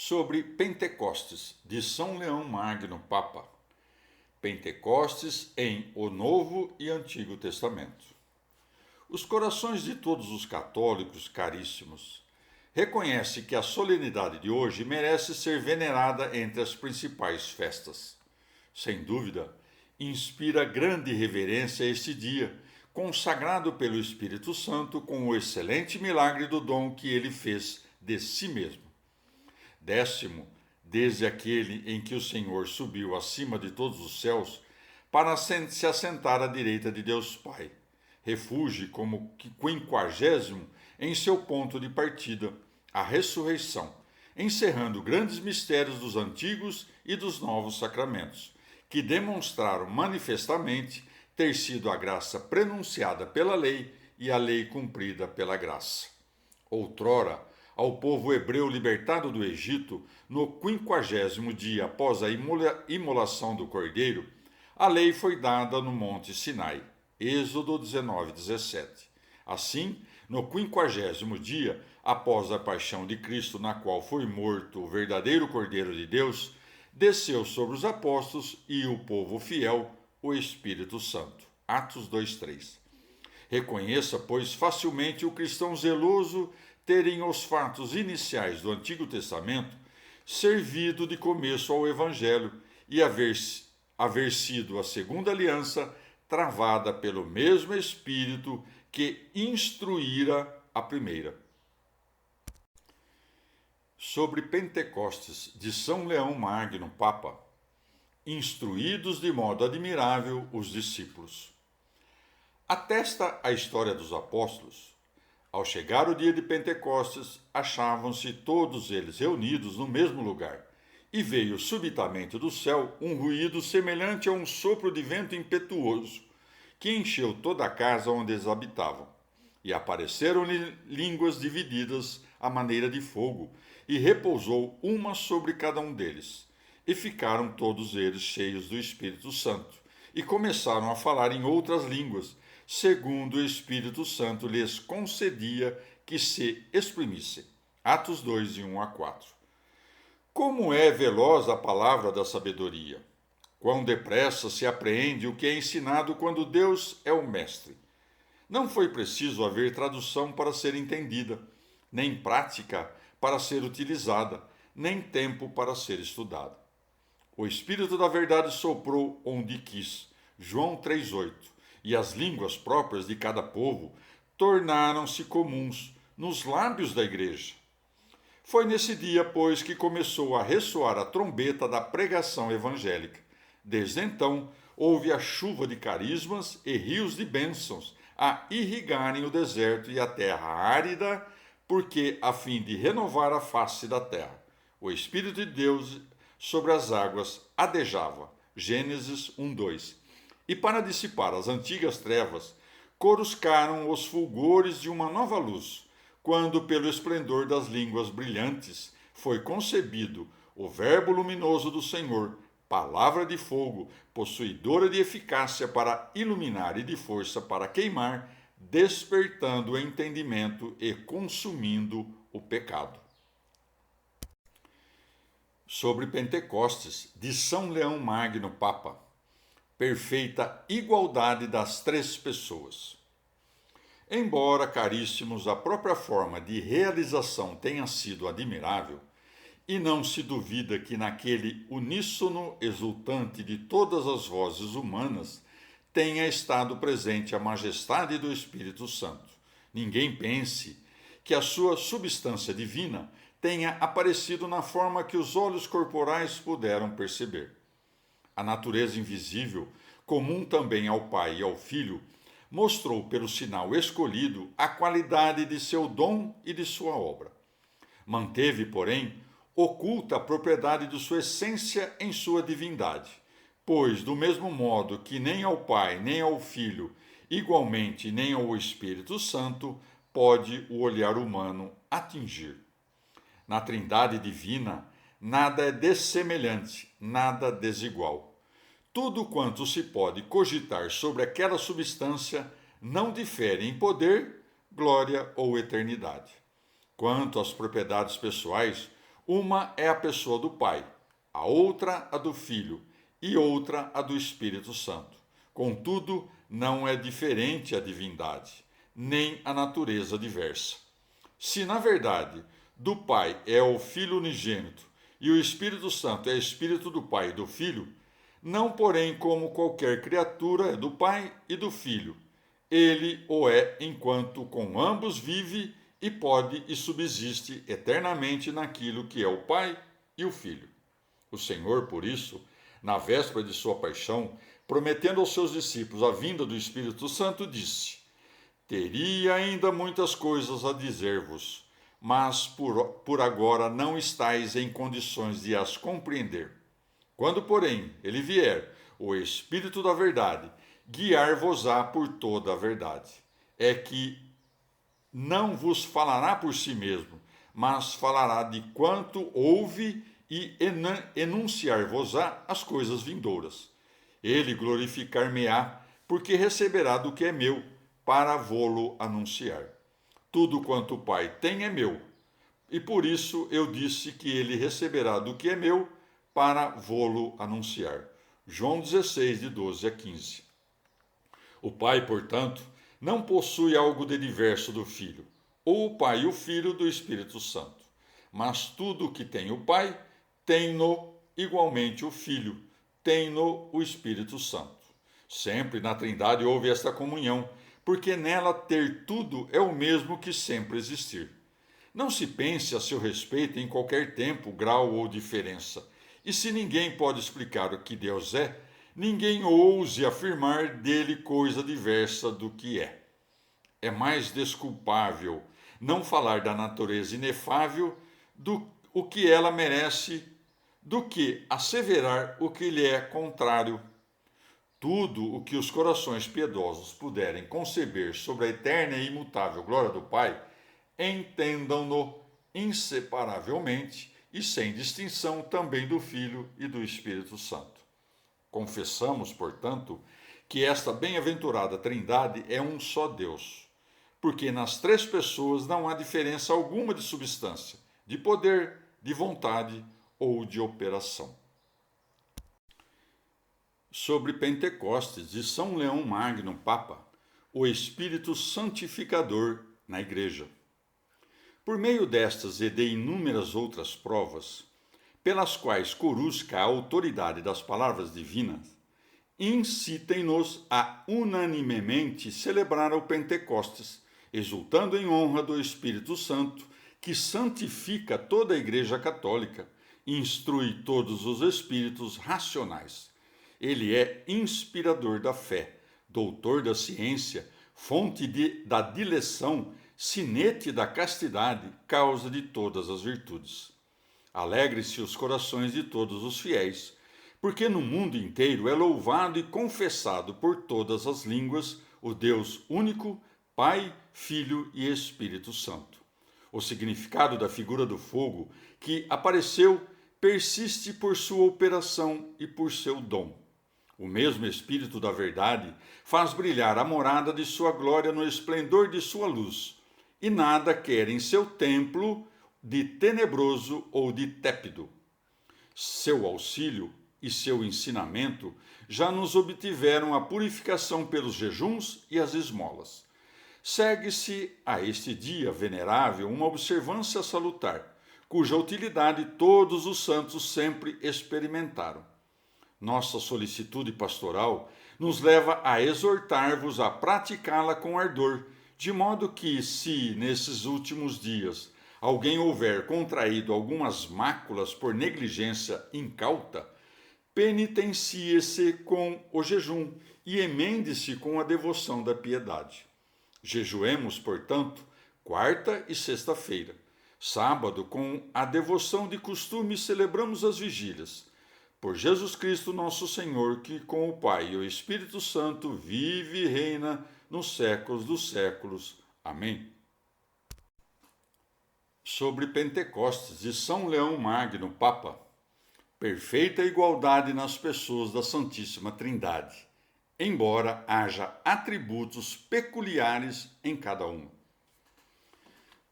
sobre Pentecostes, de São Leão Magno, Papa. Pentecostes em o Novo e Antigo Testamento. Os corações de todos os católicos, caríssimos, reconhecem que a solenidade de hoje merece ser venerada entre as principais festas. Sem dúvida, inspira grande reverência este dia, consagrado pelo Espírito Santo com o excelente milagre do dom que ele fez de si mesmo. 10º, desde aquele em que o Senhor subiu acima de todos os céus, para se assentar à direita de Deus Pai. Refúgio como 50º em seu ponto de partida, a ressurreição, encerrando grandes mistérios dos antigos e dos novos sacramentos, que demonstraram manifestamente ter sido a graça prenunciada pela lei e a lei cumprida pela graça. Outrora, ao povo hebreu libertado do Egito, no 50º dia após a imolação do Cordeiro, a lei foi dada no Monte Sinai. Êxodo 19:17. Assim, no 50º dia após a paixão de Cristo, na qual foi morto o verdadeiro Cordeiro de Deus, desceu sobre os apóstolos e o povo fiel o Espírito Santo. Atos 2:3. Reconheça, pois, facilmente o cristão zeloso terem os fatos iniciais do Antigo Testamento servido de começo ao Evangelho e haver sido a segunda aliança travada pelo mesmo Espírito que instruíra a primeira. Sobre Pentecostes, de São Leão Magno, Papa. Instruídos de modo admirável os discípulos. Atesta a história dos apóstolos. Ao chegar o dia de Pentecostes, achavam-se todos eles reunidos no mesmo lugar, e veio subitamente do céu um ruído semelhante a um sopro de vento impetuoso, que encheu toda a casa onde eles habitavam. E apareceram-lhe línguas divididas à maneira de fogo, e repousou uma sobre cada um deles. E ficaram todos eles cheios do Espírito Santo, e começaram a falar em outras línguas, segundo o Espírito Santo lhes concedia que se exprimissem. Atos 2, de 1-4. Como é veloz a palavra da sabedoria! Quão depressa se apreende o que é ensinado quando Deus é o mestre! Não foi preciso haver tradução para ser entendida, nem prática para ser utilizada, nem tempo para ser estudada. O Espírito da Verdade soprou onde quis. João 3,8. E as línguas próprias de cada povo tornaram-se comuns nos lábios da igreja. Foi nesse dia, pois, que começou a ressoar a trombeta da pregação evangélica. Desde então, houve a chuva de carismas e rios de bênçãos a irrigarem o deserto e a terra árida, porque, a fim de renovar a face da terra, o Espírito de Deus sobre as águas adejava. Gênesis 1:2. E para dissipar as antigas trevas, coruscaram os fulgores de uma nova luz, quando pelo esplendor das línguas brilhantes foi concebido o Verbo luminoso do Senhor, palavra de fogo, possuidora de eficácia para iluminar e de força para queimar, despertando o entendimento e consumindo o pecado. Sobre Pentecostes, de São Leão Magno, Papa. Perfeita igualdade das três pessoas. Embora, caríssimos, a própria forma de realização tenha sido admirável, e não se duvida que naquele uníssono exultante de todas as vozes humanas tenha estado presente a majestade do Espírito Santo. Ninguém pense que a sua substância divina tenha aparecido na forma que os olhos corporais puderam perceber. A natureza invisível, comum também ao Pai e ao Filho, mostrou pelo sinal escolhido a qualidade de seu dom e de sua obra. Manteve, porém, oculta a propriedade de sua essência em sua divindade, pois, do mesmo modo que nem ao Pai, nem ao Filho, igualmente nem ao Espírito Santo, pode o olhar humano atingir. Na Trindade divina, nada é dessemelhante, nada desigual. Tudo quanto se pode cogitar sobre aquela substância não difere em poder, glória ou eternidade. Quanto às propriedades pessoais, Uma é a pessoa do Pai, a outra a do Filho e outra a do Espírito Santo. Contudo, não é diferente a divindade, nem a natureza diversa. Se, na verdade, do Pai é o Filho unigênito e o Espírito Santo é Espírito do Pai e do Filho, não, porém, como qualquer criatura é do Pai e do Filho. Ele o é enquanto com ambos vive e pode e subsiste eternamente naquilo que é o Pai e o Filho. O Senhor, por isso, na véspera de sua paixão, prometendo aos seus discípulos a vinda do Espírito Santo, disse: Teria ainda muitas coisas a dizer-vos, mas por agora não estáis em condições de as compreender. Quando, porém, ele vier, o Espírito da verdade, guiar-vos-á por toda a verdade. É que não vos falará por si mesmo, mas falará de quanto ouve e enunciar-vos-á as coisas vindouras. Ele glorificar-me-á, porque receberá do que é meu, para vô-lo anunciar. Tudo quanto o Pai tem é meu, e por isso eu disse que ele receberá do que é meu, para vô-lo anunciar. João 16, de 12 a 15. O Pai, portanto, não possui algo de diverso do Filho, ou o Pai e o Filho do Espírito Santo. Mas tudo o que tem o Pai, tem-no igualmente o Filho, tem-no o Espírito Santo. Sempre na Trindade houve esta comunhão, porque nela ter tudo é o mesmo que sempre existir. Não se pense a seu respeito em qualquer tempo, grau ou diferença. E se ninguém pode explicar o que Deus é, ninguém ouse afirmar dele coisa diversa do que é. É mais desculpável não falar da natureza inefável do o que ela merece do que asseverar o que lhe é contrário. Tudo o que os corações piedosos puderem conceber sobre a eterna e imutável glória do Pai, entendam-no inseparavelmente e sem distinção também do Filho e do Espírito Santo. Confessamos, portanto, que esta bem-aventurada Trindade é um só Deus, porque nas três pessoas não há diferença alguma de substância, de poder, de vontade ou de operação. Sobre Pentecostes, de São Leão Magno, Papa, o Espírito Santificador na Igreja. Por meio destas e de inúmeras outras provas, pelas quais corusca a autoridade das palavras divinas, incitem-nos a unanimemente celebrar o Pentecostes, exultando em honra do Espírito Santo, que santifica toda a Igreja Católica, instrui todos os espíritos racionais. Ele é inspirador da fé, doutor da ciência, fonte da dileção, sinete da castidade, causa de todas as virtudes. Alegre-se os corações de todos os fiéis, porque no mundo inteiro é louvado e confessado por todas as línguas o Deus único, Pai, Filho e Espírito Santo. O significado da figura do fogo que apareceu persiste por sua operação e por seu dom. O mesmo Espírito da verdade faz brilhar a morada de sua glória no esplendor de sua luz, e nada quer em seu templo de tenebroso ou de tépido. Seu auxílio e seu ensinamento já nos obtiveram a purificação pelos jejuns e as esmolas. Segue-se a este dia venerável uma observância salutar, cuja utilidade todos os santos sempre experimentaram. Nossa solicitude pastoral nos leva a exortar-vos a praticá-la com ardor, de modo que, se nesses últimos dias alguém houver contraído algumas máculas por negligência incauta, penitencie-se com o jejum e emende-se com a devoção da piedade. Jejuemos, portanto, quarta e sexta-feira. Sábado, com a devoção de costume, celebramos as vigílias. Por Jesus Cristo nosso Senhor, que com o Pai e o Espírito Santo vive e reina nos séculos dos séculos. Amém. Sobre Pentecostes, de São Leão Magno, Papa. Perfeita igualdade nas pessoas da Santíssima Trindade, embora haja atributos peculiares em cada uma.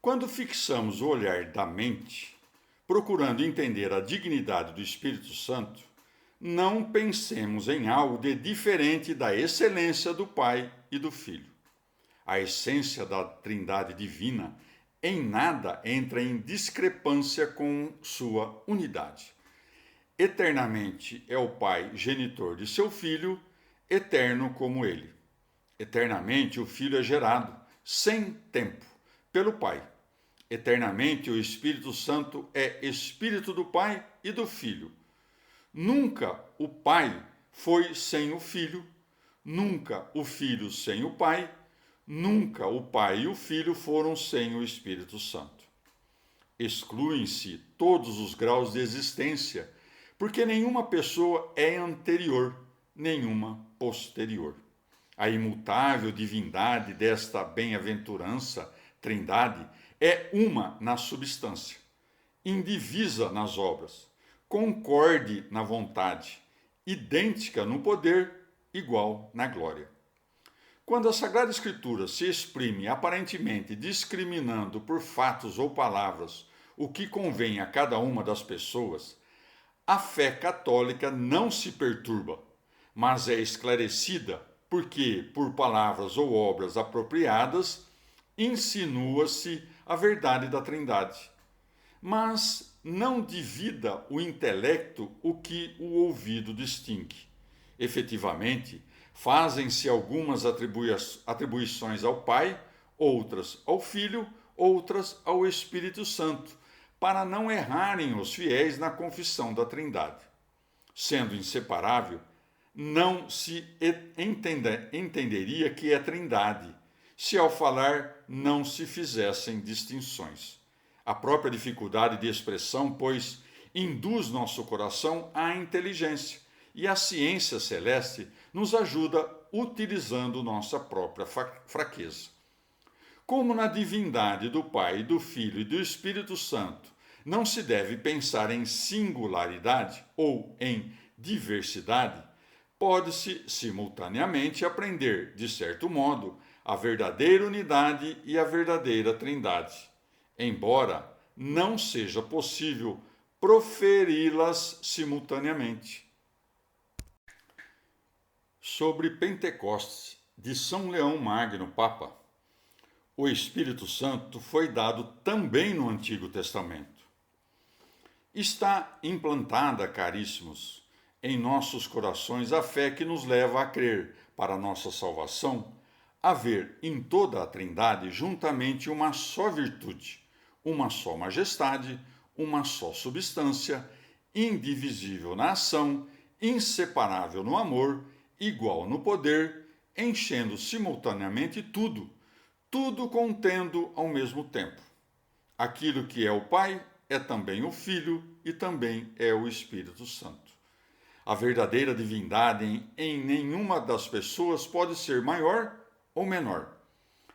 Quando fixamos o olhar da mente, procurando entender a dignidade do Espírito Santo, não pensemos em algo de diferente da excelência do Pai e do Filho. A essência da Trindade divina em nada entra em discrepância com sua unidade. Eternamente é o Pai genitor de seu Filho, eterno como ele. Eternamente o Filho é gerado, sem tempo, pelo Pai. Eternamente o Espírito Santo é Espírito do Pai e do Filho. Nunca o Pai foi sem o Filho, nunca o Filho sem o Pai, nunca o Pai e o Filho foram sem o Espírito Santo. Excluem-se todos os graus de existência, porque nenhuma pessoa é anterior, nenhuma posterior. A imutável divindade desta bem-aventurança, Trindade, é uma na substância, indivisa nas obras, concorde na vontade, idêntica no poder, igual na glória. Quando a Sagrada Escritura se exprime aparentemente discriminando por fatos ou palavras o que convém a cada uma das pessoas, a fé católica não se perturba, mas é esclarecida porque, por palavras ou obras apropriadas, insinua-se a verdade da Trindade. Mas não divida o intelecto o que o ouvido distingue. Efetivamente, fazem-se algumas atribuições ao Pai, outras ao Filho, outras ao Espírito Santo, para não errarem os fiéis na confissão da Trindade. Sendo inseparável, não se entenderia que é Trindade, se ao falar não se fizessem distinções. A própria dificuldade de expressão, pois, induz nosso coração à inteligência, e a ciência celeste nos ajuda utilizando nossa própria fraqueza. Como na divindade do Pai, do Filho e do Espírito Santo não se deve pensar em singularidade ou em diversidade, pode-se simultaneamente aprender, de certo modo, a verdadeira unidade e a verdadeira Trindade, embora não seja possível proferi-las simultaneamente. Sobre Pentecostes, de São Leão Magno, Papa, o Espírito Santo foi dado também no Antigo Testamento. Está implantada, caríssimos, em nossos corações a fé que nos leva a crer, para a nossa salvação, haver em toda a Trindade juntamente uma só virtude, uma só majestade, uma só substância, indivisível na ação, inseparável no amor, igual no poder, enchendo simultaneamente tudo, tudo contendo ao mesmo tempo. Aquilo que é o Pai é também o Filho e também é o Espírito Santo. A verdadeira divindade em nenhuma das pessoas pode ser maior ou menor.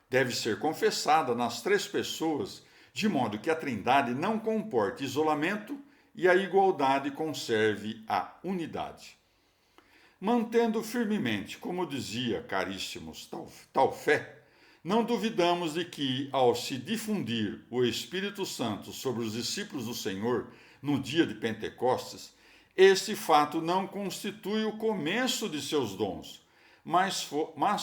Deve ser confessada nas três pessoas, de modo que a Trindade não comporte isolamento e a igualdade conserve a unidade. Mantendo firmemente, como dizia, caríssimos, tal fé, não duvidamos de que, ao se difundir o Espírito Santo sobre os discípulos do Senhor no dia de Pentecostes, este fato não constitui o começo de seus dons, mas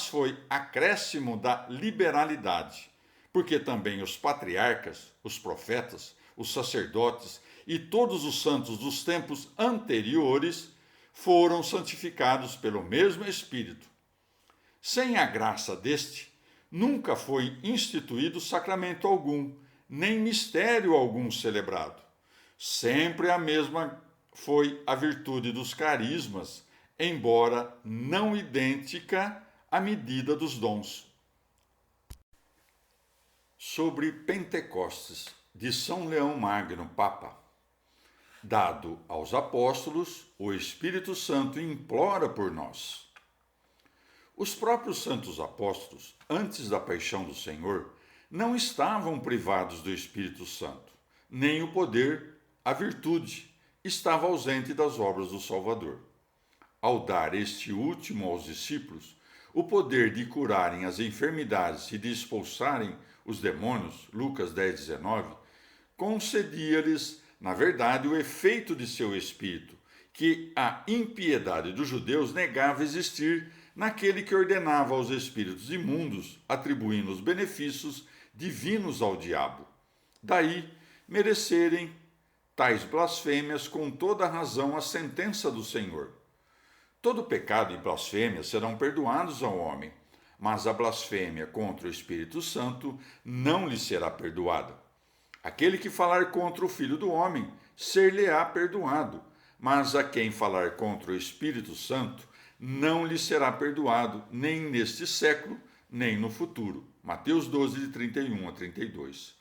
foi acréscimo da liberalidade, porque também os patriarcas, os profetas, os sacerdotes e todos os santos dos tempos anteriores foram santificados pelo mesmo Espírito. Sem a graça deste, nunca foi instituído sacramento algum, nem mistério algum celebrado. Sempre a mesma foi a virtude dos carismas, embora não idêntica à medida dos dons. Sobre Pentecostes, de São Leão Magno, Papa. Dado aos apóstolos, o Espírito Santo implora por nós. Os próprios santos apóstolos, antes da paixão do Senhor, não estavam privados do Espírito Santo, nem o poder, a virtude, estava ausente das obras do Salvador. Ao dar este último aos discípulos, o poder de curarem as enfermidades e de expulsarem os demônios, Lucas 10, 19, concedia-lhes na verdade, o efeito de seu espírito, que a impiedade dos judeus negava existir naquele que ordenava aos espíritos imundos, atribuindo os benefícios divinos ao diabo. Daí merecerem tais blasfêmias com toda a razão a sentença do Senhor. Todo pecado e blasfêmia serão perdoados ao homem, mas a blasfêmia contra o Espírito Santo não lhe será perdoada. Aquele que falar contra o Filho do Homem, ser-lhe-á perdoado, mas a quem falar contra o Espírito Santo, não lhe será perdoado, nem neste século, nem no futuro. Mateus 12, de 31 a 32.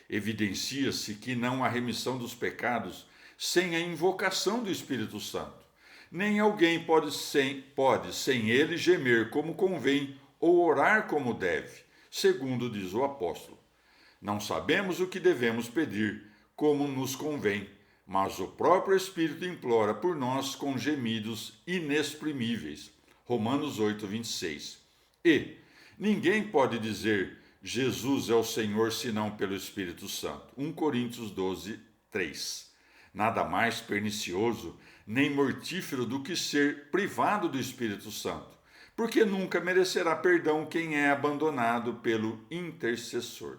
Evidencia-se que não há remissão dos pecados sem a invocação do Espírito Santo. Nem alguém pode sem ele gemer como convém ou orar como deve, segundo diz o apóstolo. Não sabemos o que devemos pedir, como nos convém, mas o próprio Espírito implora por nós com gemidos inexprimíveis. Romanos 8, 26. E ninguém pode dizer Jesus é o Senhor senão pelo Espírito Santo. 1 Coríntios 12, 3. Nada mais pernicioso nem mortífero do que ser privado do Espírito Santo, porque nunca merecerá perdão quem é abandonado pelo intercessor.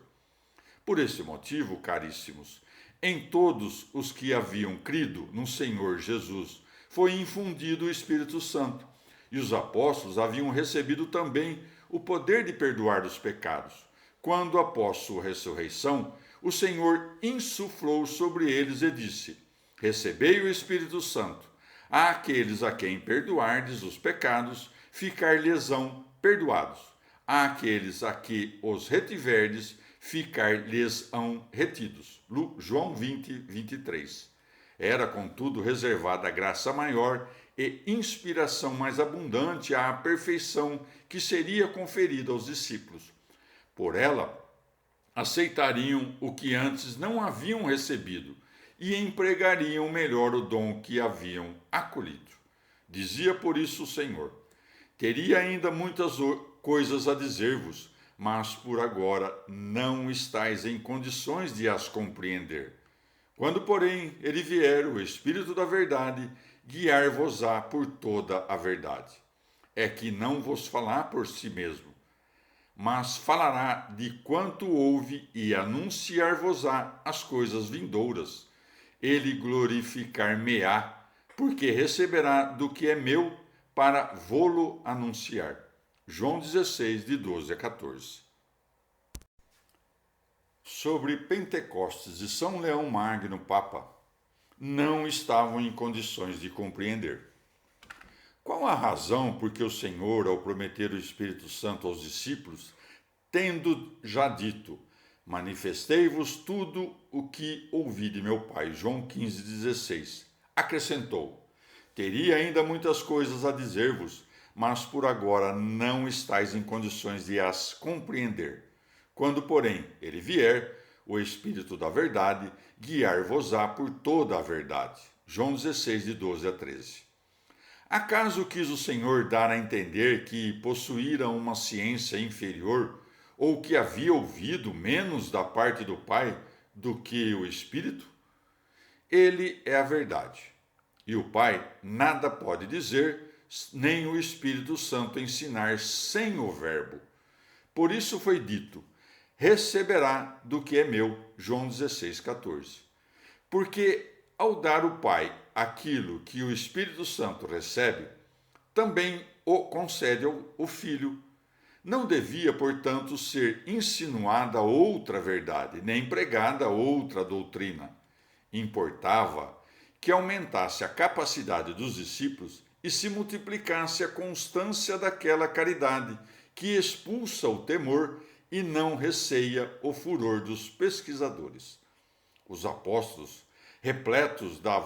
Por esse motivo, caríssimos, em todos os que haviam crido no Senhor Jesus foi infundido o Espírito Santo, e os apóstolos haviam recebido também o poder de perdoar os pecados, quando, após sua ressurreição, o Senhor insuflou sobre eles e disse: recebei o Espírito Santo. Àqueles a quem perdoardes os pecados, ficar-lhes-ão perdoados. Àqueles a que os retiverdes, ficar-lhes-ão retidos. João 20, 23. Era, contudo, reservada a graça maior e inspiração mais abundante à perfeição que seria conferida aos discípulos. Por ela, aceitariam o que antes não haviam recebido e empregariam melhor o dom que haviam acolhido. Dizia por isso o Senhor: teria ainda muitas coisas a dizer-vos, mas por agora não estáis em condições de as compreender. Quando, porém, ele vier, o Espírito da verdade, guiar-vos-á por toda a verdade. É que não vos falar por si mesmo, mas falará de quanto ouve e anunciar-vos-á as coisas vindouras. Ele glorificar-me-á, porque receberá do que é meu para vô-lo anunciar. João 16, de 12 a 14. Sobre Pentecostes e São Leão Magno, Papa, não estavam em condições de compreender. Qual a razão por que o Senhor, ao prometer o Espírito Santo aos discípulos, tendo já dito: manifestei-vos tudo o que ouvi de meu Pai, João 15, 16, acrescentou: teria ainda muitas coisas a dizer-vos, mas por agora não estáis em condições de as compreender. Quando, porém, ele vier, o Espírito da verdade, guiar-vos-á por toda a verdade. João 16, de 12 a 13. Acaso quis o Senhor dar a entender que possuíra uma ciência inferior, ou que havia ouvido menos da parte do Pai do que o Espírito? Ele é a verdade, e o Pai nada pode dizer, nem o Espírito Santo ensinar sem o Verbo. Por isso foi dito: receberá do que é meu. João 16, 14. Porque ao dar o Pai aquilo que o Espírito Santo recebe, também o concede ao Filho. Não devia, portanto, ser insinuada outra verdade, nem pregada outra doutrina. Importava que aumentasse a capacidade dos discípulos e se multiplicasse a constância daquela caridade que expulsa o temor e não receia o furor dos pesquisadores. Os apóstolos, repletos da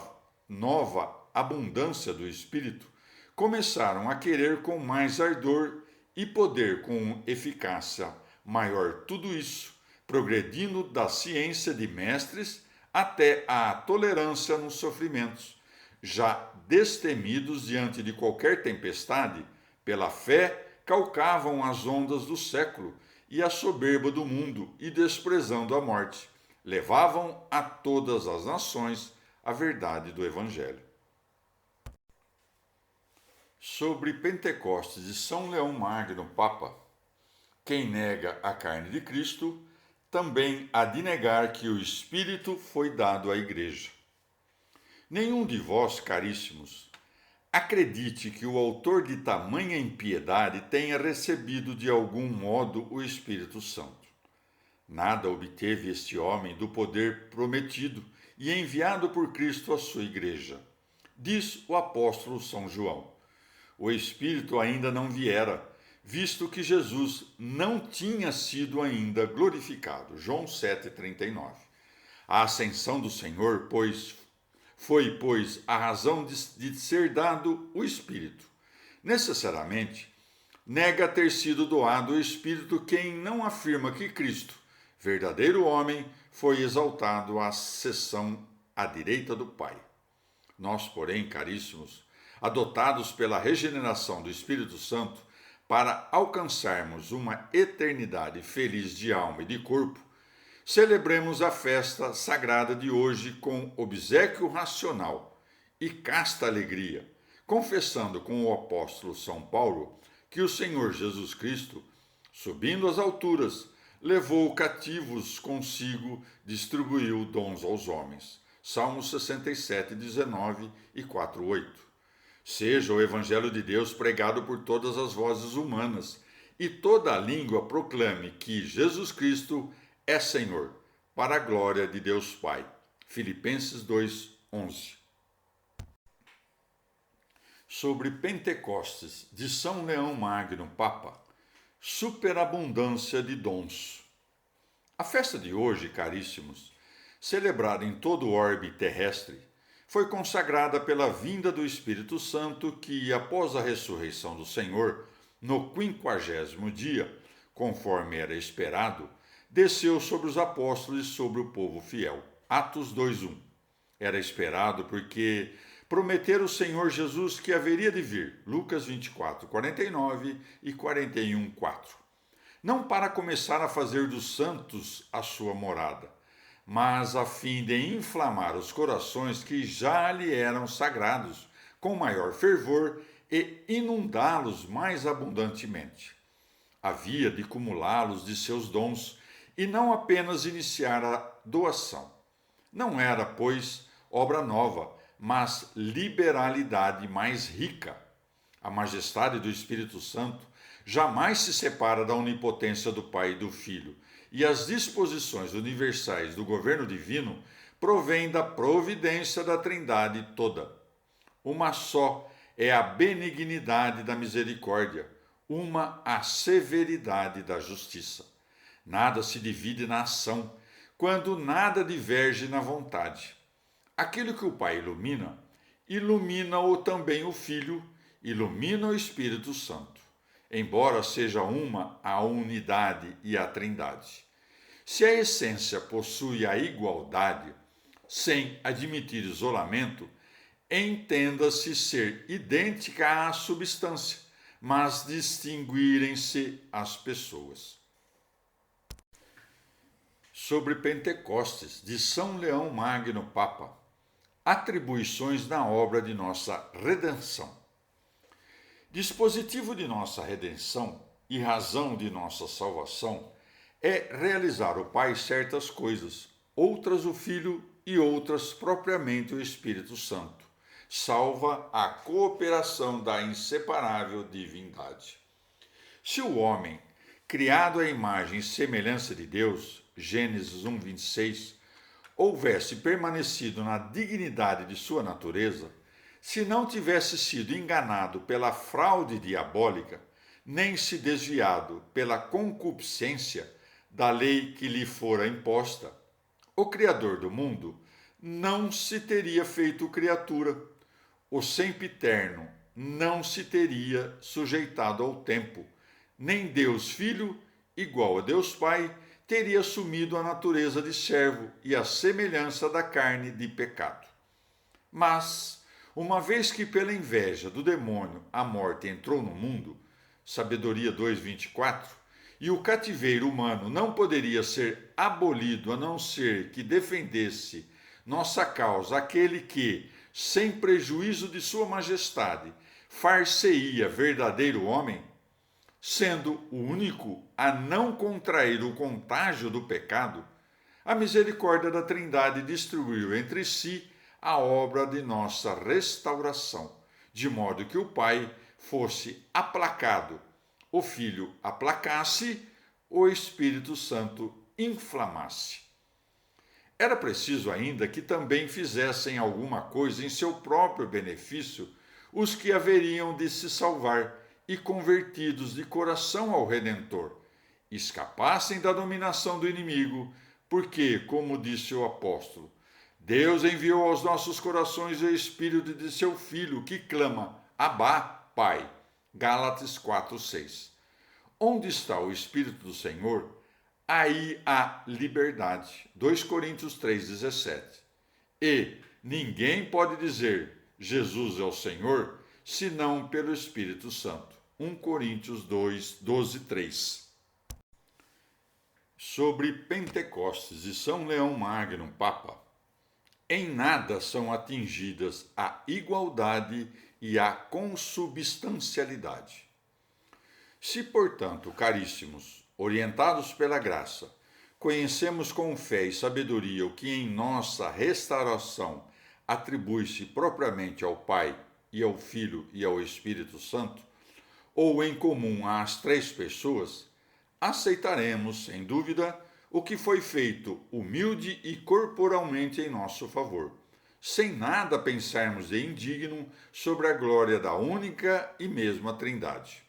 nova abundância do Espírito, começaram a querer com mais ardor e poder com eficácia maior tudo isso, progredindo da ciência de mestres até à tolerância nos sofrimentos, já destemidos diante de qualquer tempestade, pela fé calcavam as ondas do século e a soberba do mundo e desprezando a morte. levavam a todas as nações a verdade do Evangelho. Sobre Pentecostes de São Leão Magno, Papa, quem nega a carne de Cristo também há de negar que o Espírito foi dado à Igreja. Nenhum de vós, caríssimos, acredite que o autor de tamanha impiedade tenha recebido de algum modo o Espírito Santo. Nada obteve este homem do poder prometido e enviado por Cristo à sua Igreja. Diz o apóstolo São João: o Espírito ainda não viera, visto que Jesus não tinha sido ainda glorificado. João 7,39. A ascensão do Senhor, foi, a razão de ser dado o Espírito. Necessariamente, nega ter sido doado o Espírito quem não afirma que Cristo, verdadeiro homem, foi exaltado à seção à direita do Pai. Nós, porém, caríssimos, adotados pela regeneração do Espírito Santo, para alcançarmos uma eternidade feliz de alma e de corpo, celebremos a festa sagrada de hoje com obséquio racional e casta alegria, confessando com o apóstolo São Paulo que o Senhor Jesus Cristo, subindo às alturas, levou cativos consigo, distribuiu dons aos homens. Salmos 67, 19 e 4, 8. Seja o Evangelho de Deus pregado por todas as vozes humanas, e toda a língua proclame que Jesus Cristo é Senhor, para a glória de Deus Pai. Filipenses 2, 11. Sobre Pentecostes de São Leão Magno, Papa, superabundância de dons. A festa de hoje, caríssimos, celebrada em todo o orbe terrestre, foi consagrada pela vinda do Espírito Santo que, após a ressurreição do Senhor, no 50º dia, conforme era esperado, desceu sobre os apóstolos e sobre o povo fiel. Atos 2:1. Era esperado porque prometera o Senhor Jesus que haveria de vir. Lucas 24:49 e 41:4. Não para começar a fazer dos santos a sua morada, mas a fim de inflamar os corações que já lhe eram sagrados com maior fervor e inundá-los mais abundantemente. Havia de cumulá-los de seus dons e não apenas iniciar a doação. Não era, pois, obra nova, mas liberalidade mais rica. A majestade do Espírito Santo jamais se separa da onipotência do Pai e do Filho, e as disposições universais do governo divino provêm da providência da Trindade toda. Uma só é a benignidade da misericórdia, uma a severidade da justiça. Nada se divide na ação, quando nada diverge na vontade. Aquilo que o Pai ilumina, ilumina-o também o Filho, ilumina o Espírito Santo, embora seja uma a unidade e a Trindade. Se a essência possui a igualdade, sem admitir isolamento, entenda-se ser idêntica à substância, mas distinguirem-se as pessoas. Sobre Pentecostes, de São Leão Magno, Papa, atribuições na obra de nossa redenção. Dispositivo de nossa redenção e razão de nossa salvação é realizar o Pai certas coisas, outras o Filho e outras propriamente o Espírito Santo. Salva a cooperação da inseparável divindade. Se o homem, criado à imagem e semelhança de Deus, Gênesis 1:26, houvesse permanecido na dignidade de sua natureza, se não tivesse sido enganado pela fraude diabólica, nem se desviado pela concupiscência da lei que lhe fora imposta, o Criador do mundo não se teria feito criatura, o sempiterno não se teria sujeitado ao tempo, nem Deus Filho, igual a Deus Pai, teria assumido a natureza de servo e a semelhança da carne de pecado. Mas, uma vez que pela inveja do demônio a morte entrou no mundo, Sabedoria 2:24, e o cativeiro humano não poderia ser abolido, a não ser que defendesse nossa causa aquele que, sem prejuízo de sua majestade, far-se-ia verdadeiro homem, sendo o único a não contrair o contágio do pecado, a misericórdia da Trindade distribuiu entre si a obra de nossa restauração, de modo que o Pai fosse aplacado, o Filho aplacasse, o Espírito Santo inflamasse. Era preciso ainda que também fizessem alguma coisa em seu próprio benefício os que haveriam de se salvar e convertidos de coração ao Redentor, escapassem da dominação do inimigo, porque, como disse o apóstolo, Deus enviou aos nossos corações o Espírito de seu Filho, que clama, Abá, Pai. Gálatas 4:6. Onde está o Espírito do Senhor, aí há liberdade. 2 Coríntios 3:17. E ninguém pode dizer Jesus é o Senhor, senão pelo Espírito Santo. 1 Coríntios 2:12-3. Sobre Pentecostes e São Leão Magno, Papa. Em nada são atingidas a igualdade e a consubstancialidade. Se, portanto, caríssimos, orientados pela graça, conhecemos com fé e sabedoria o que em nossa restauração atribui-se propriamente ao Pai e ao Filho e ao Espírito Santo, ou em comum às três pessoas, aceitaremos, sem dúvida, o que foi feito humilde e corporalmente em nosso favor, sem nada pensarmos de indigno sobre a glória da única e mesma Trindade.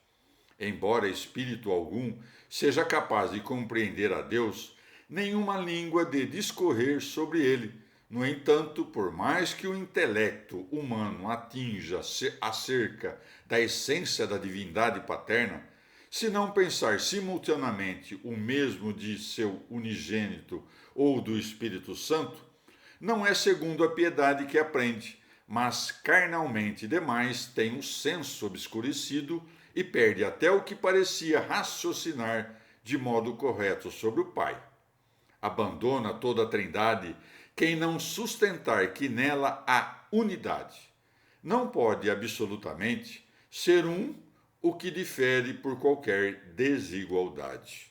Embora espírito algum seja capaz de compreender a Deus, nenhuma língua de discorrer sobre ele. No entanto, por mais que o intelecto humano atinja acerca da essência da divindade paterna, se não pensar simultaneamente o mesmo de seu unigênito ou do Espírito Santo, não é segundo a piedade que aprende, mas carnalmente demais tem o senso obscurecido e perde até o que parecia raciocinar de modo correto sobre o Pai. Abandona toda a Trindade quem não sustentar que nela há unidade. Não pode absolutamente ser um o que difere por qualquer desigualdade.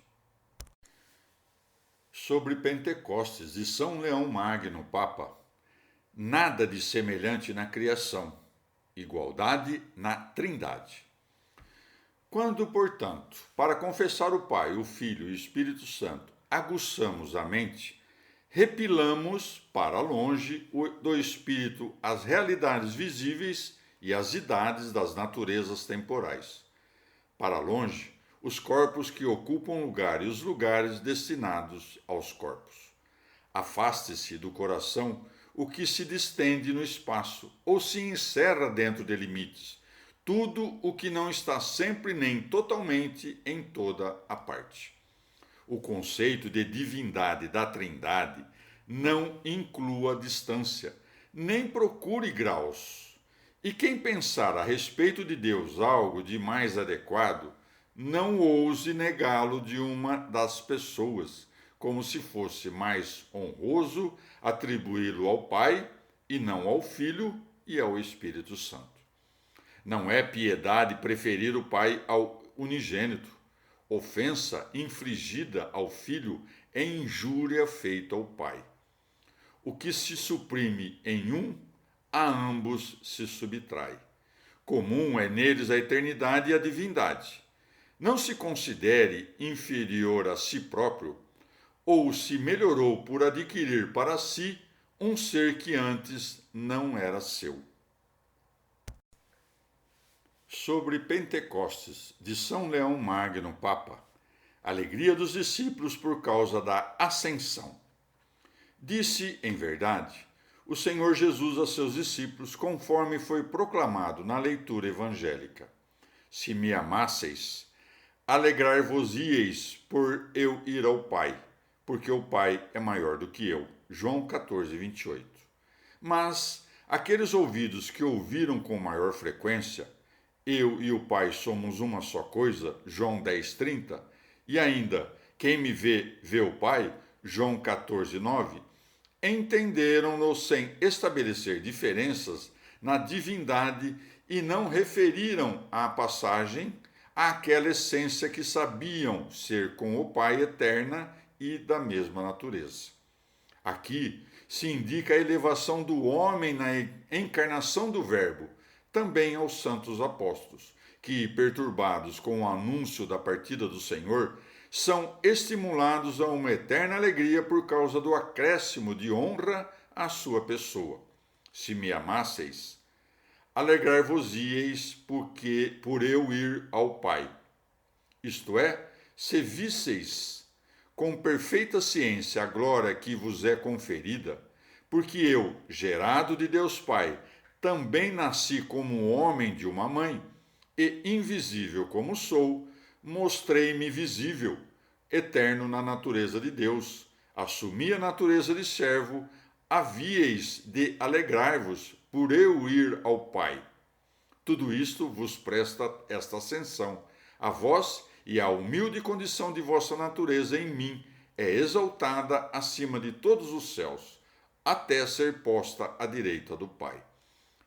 Sobre Pentecostes de São Leão Magno, Papa. Nada de semelhante na criação, igualdade na Trindade. Quando, portanto, para confessar o Pai, o Filho e o Espírito Santo, aguçamos a mente, repilamos para longe do Espírito as realidades visíveis e as idades das naturezas temporais. Para longe, os corpos que ocupam lugar e os lugares destinados aos corpos. Afaste-se do coração o que se distende no espaço ou se encerra dentro de limites, tudo o que não está sempre nem totalmente em toda a parte. O conceito de divindade da Trindade não inclua a distância, nem procure graus. E quem pensar a respeito de Deus algo de mais adequado, não ouse negá-lo de uma das pessoas, como se fosse mais honroso atribuí-lo ao Pai e não ao Filho e ao Espírito Santo. Não é piedade preferir o Pai ao unigênito. Ofensa infligida ao Filho é injúria feita ao Pai. O que se suprime em um, a ambos se subtrai. Comum é neles a eternidade e a divindade. Não se considere inferior a si próprio, ou se melhorou por adquirir para si um ser que antes não era seu. Sobre Pentecostes, de São Leão Magno, Papa. Alegria dos discípulos por causa da ascensão. Disse, em verdade, o Senhor Jesus a seus discípulos, conforme foi proclamado na leitura evangélica: Se me amasseis, alegrar-vos-ieis por eu ir ao Pai, porque o Pai é maior do que eu. João 14:28. Mas aqueles ouvidos que ouviram com maior frequência, eu e o Pai somos uma só coisa, João 10:30, e ainda, quem me vê, vê o Pai, João 14:9, entenderam-no sem estabelecer diferenças na divindade e não referiram à passagem àquela essência que sabiam ser com o Pai eterna e da mesma natureza. Aqui se indica a elevação do homem na encarnação do Verbo, também aos santos apóstolos, que, perturbados com o anúncio da partida do Senhor, são estimulados a uma eterna alegria por causa do acréscimo de honra à sua pessoa. Se me amasseis, alegrar-vos-ieis por eu ir ao Pai. Isto é, se visseis com perfeita ciência a glória que vos é conferida, porque eu, gerado de Deus Pai, também nasci como homem de uma mãe, e invisível como sou, mostrei-me visível, eterno na natureza de Deus, assumi a natureza de servo, havíeis de alegrar-vos por eu ir ao Pai. Tudo isto vos presta esta ascensão, a vós e a humilde condição de vossa natureza em mim é exaltada acima de todos os céus, até ser posta à direita do Pai.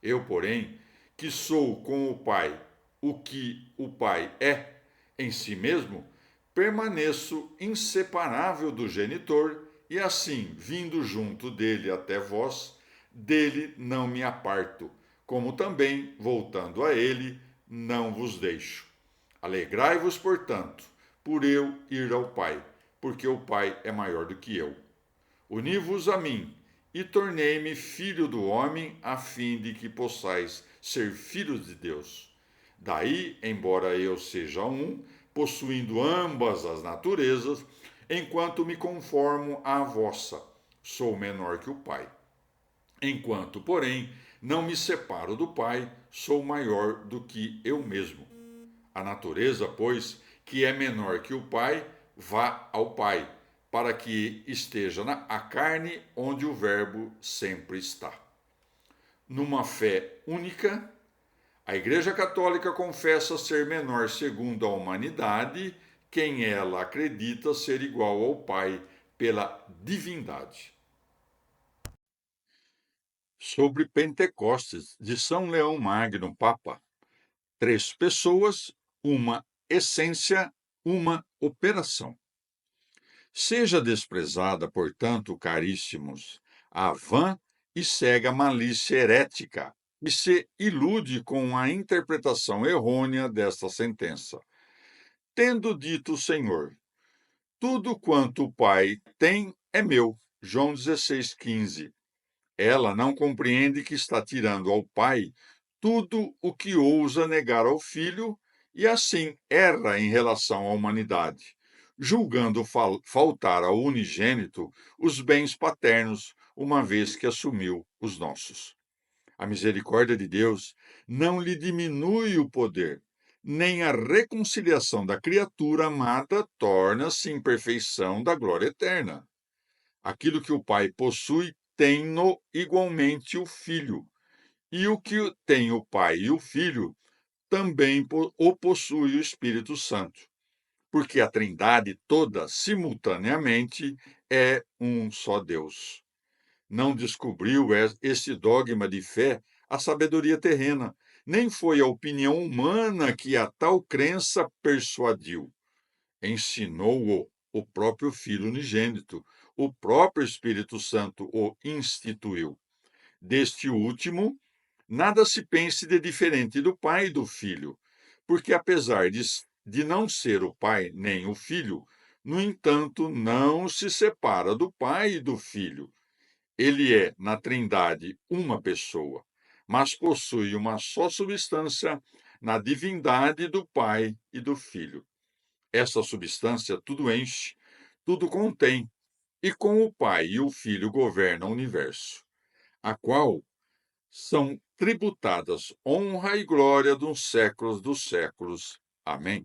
Eu, porém, que sou com o Pai o que o Pai é em si mesmo, permaneço inseparável do genitor e assim, vindo junto dele até vós, dele não me aparto, como também, voltando a ele, não vos deixo. Alegrai-vos, portanto, por eu ir ao Pai, porque o Pai é maior do que eu. Uni-vos a mim, e tornei-me filho do homem, a fim de que possais ser filhos de Deus. Daí, embora eu seja um, possuindo ambas as naturezas, enquanto me conformo à vossa, sou menor que o Pai. Enquanto, porém, não me separo do Pai, sou maior do que eu mesmo. A natureza, pois, que é menor que o Pai, vá ao Pai, para que esteja a carne onde o Verbo sempre está. Numa fé única, a Igreja Católica confessa ser menor segundo a humanidade quem ela acredita ser igual ao Pai pela divindade. Sobre Pentecostes, de São Leão Magno, Papa. 3 pessoas, uma essência, uma operação. Seja desprezada, portanto, caríssimos, a vã e cega malícia herética, e se ilude com a interpretação errônea desta sentença. Tendo dito o Senhor, tudo quanto o Pai tem é meu, João 16,15. Ela não compreende que está tirando ao Pai tudo o que ousa negar ao Filho e assim erra em relação à humanidade, julgando faltar ao unigênito os bens paternos, uma vez que assumiu os nossos. A misericórdia de Deus não lhe diminui o poder, nem a reconciliação da criatura amada torna-se imperfeição da glória eterna. Aquilo que o Pai possui tem-no igualmente o Filho, e o que tem o Pai e o Filho também o possui o Espírito Santo, porque a Trindade toda, simultaneamente, é um só Deus. Não descobriu esse dogma de fé a sabedoria terrena, nem foi a opinião humana que a tal crença persuadiu. Ensinou-o o próprio Filho unigênito, o próprio Espírito Santo o instituiu. Deste último, nada se pense de diferente do Pai e do Filho, porque apesar de não ser o Pai nem o Filho, no entanto, não se separa do Pai e do Filho. Ele é, na Trindade, uma pessoa, mas possui uma só substância na divindade do Pai e do Filho. Essa substância tudo enche, tudo contém, e com o Pai e o Filho governa o universo, a qual são tributadas honra e glória dos séculos dos séculos. Amém.